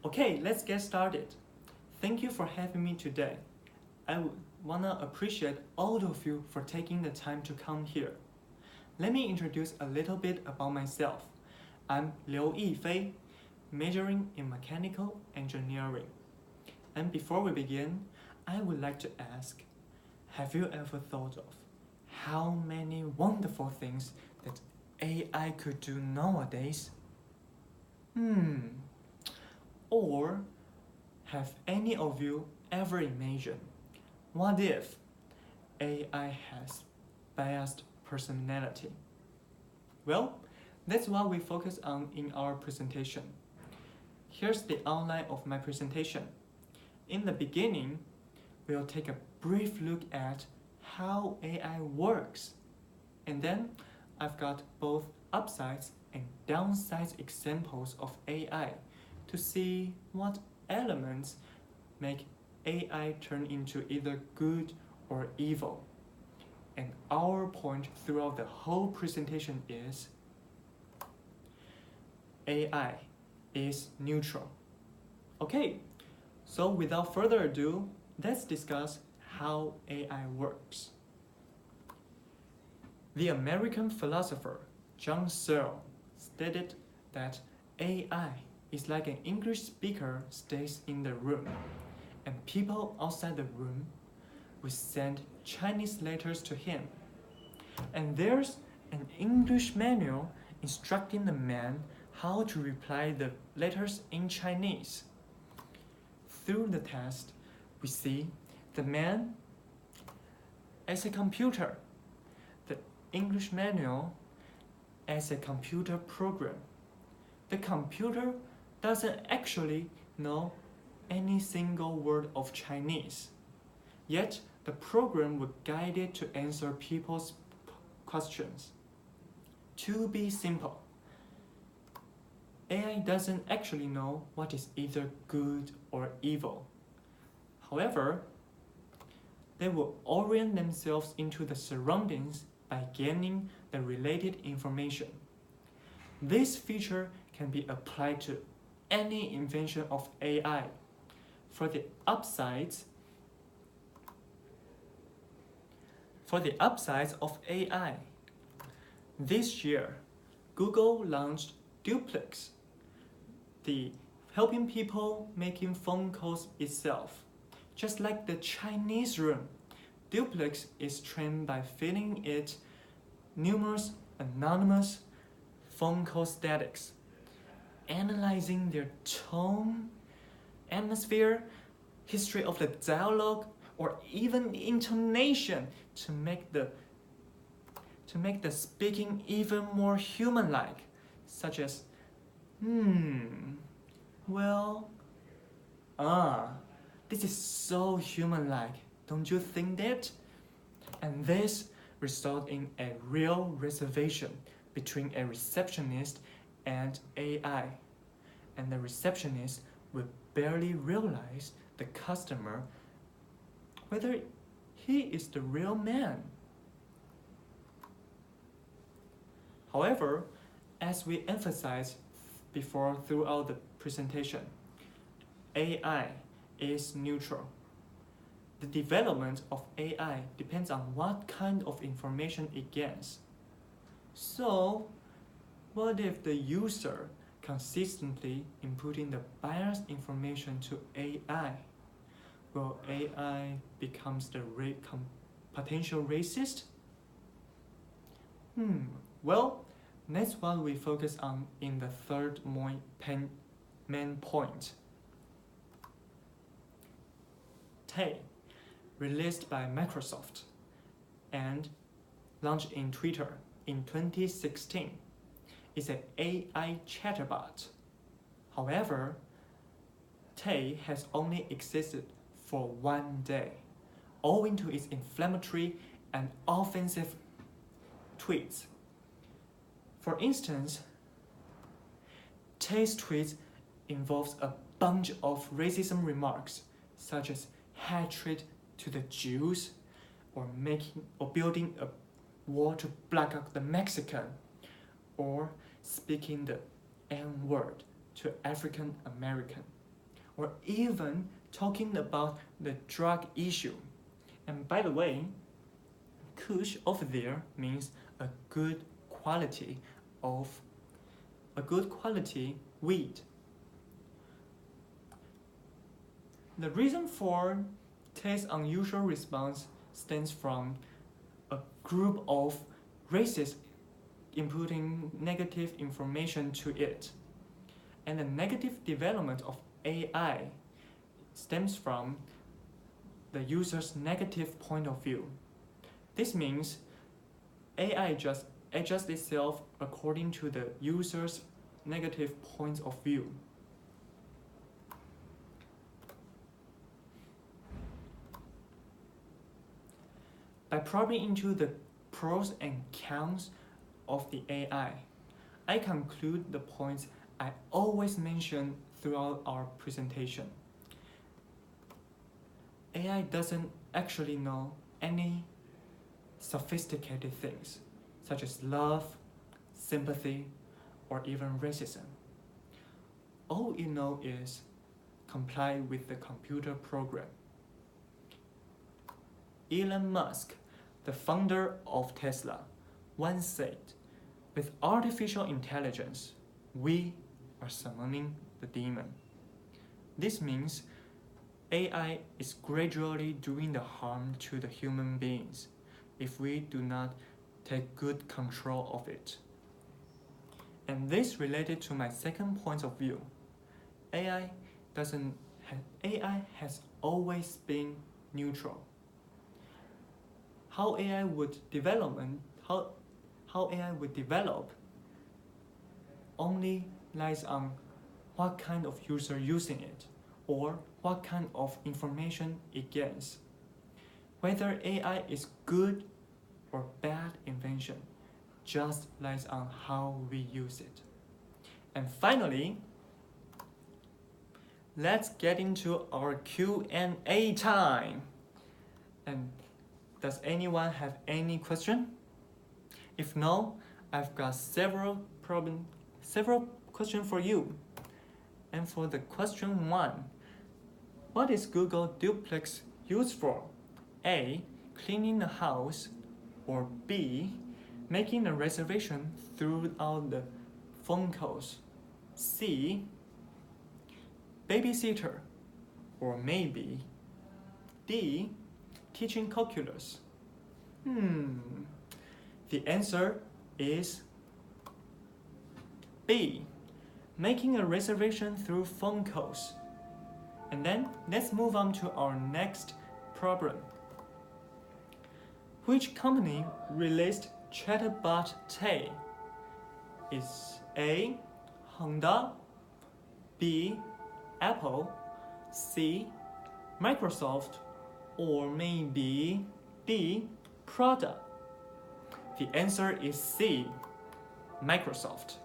Okay, let's get started. Thank you for having me today. I wanna appreciate all of you for taking the time to come here. Let me introduce a little bit about myself. I'm Liu Yifei, majoring in mechanical engineering. And before we begin, I would like to ask, have you ever thought of how many wonderful things that AI could do nowadays? Or have any of you ever imagined, what if AI has biased personality? Well, that's what we focus on in our presentation. Here's the outline of my presentation. In the beginning, we'll take a brief look at how AI works. And then I've got both upsides and downsides examples of AI to see what elements make AI turn into either good or evil. And our point throughout the whole presentation is AI is neutral. Okay, so without further ado, let's discuss how AI works. The American philosopher John Searle stated that AI is like an English speaker stays in the room, and people outside the room will send Chinese letters to him. And there's an English manual instructing the man how to reply the letters in Chinese. Through the test, we see the man as a computer, the English manual as a computer program. The computer doesn't actually know any single word of Chinese, yet the program will guide it to answer people's questions. To be simple, AI doesn't actually know what is either good or evil. However, they will orient themselves into the surroundings by gaining the related information. This feature can be applied to any invention of AI. For the upsides of AI, this year, Google launched Duplex, the helping people making phone calls itself. Just like the Chinese room, Duplex is trained by feeding it numerous anonymous phone call statics, analyzing their tone, atmosphere, history of the dialogue, or even intonation to make the speaking even more human-like, such as, this is so human-like, don't you think that? And this results in a real reservation between a receptionist and AI. And the receptionist will barely realize the customer whether he is the real man. However, as we emphasized before throughout the presentation, AI is neutral. The development of AI depends on what kind of information it gains. So, what if the user consistently inputting the biased information to AI? Will AI becomes the potential racist? Well, that's what we focus on in the third main point. Tay, released by Microsoft and launched in Twitter in 2016, is an AI chatbot. However, Tay has only existed for 1 day, owing to its inflammatory and offensive tweets. For instance, Tay's tweets involves a bunch of racism remarks, such as hatred to the Jews, or building a wall to block out the Mexican, or speaking the N-word to African American. or even talking about the drug issue. And by the way, kush over there means a good quality weed. The reason for Tay's unusual response stems from a group of racists inputting negative information to it. And the negative development of AI stems from the user's negative point of view. This means AI just adjusts itself according to the user's negative points of view. By probing into the pros and cons of the AI, I conclude the points I always mention throughout our presentation. AI doesn't actually know any sophisticated things, such as love, sympathy, or even racism. All it knows is comply with the computer program. Elon Musk, the founder of Tesla, once said, "With artificial intelligence, we are summoning the demon." This means AI is gradually doing the harm to the human beings if we do not take good control of it. And this related to my second point of view. AI has always been neutral. How AI would develop only lies on what kind of user using it or what kind of information it gets. Whether AI is good or bad invention just lies on how we use it. And finally, let's get into our Q&A time. And does anyone have any question? If no, I've got several questions for you. And for the question 1, what is Google Duplex used for? A, cleaning the house, or B, making a reservation throughout the phone calls? C, babysitter, or maybe D, teaching calculus? The answer is B, making a reservation through phone calls. And then let's move on to our next problem. Which company released chatbot Tay? Is A, Honda, B, Apple, C, Microsoft, or maybe D, Prada? The answer is C, Microsoft.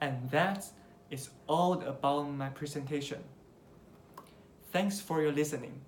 And that is all about my presentation. Thanks for your listening.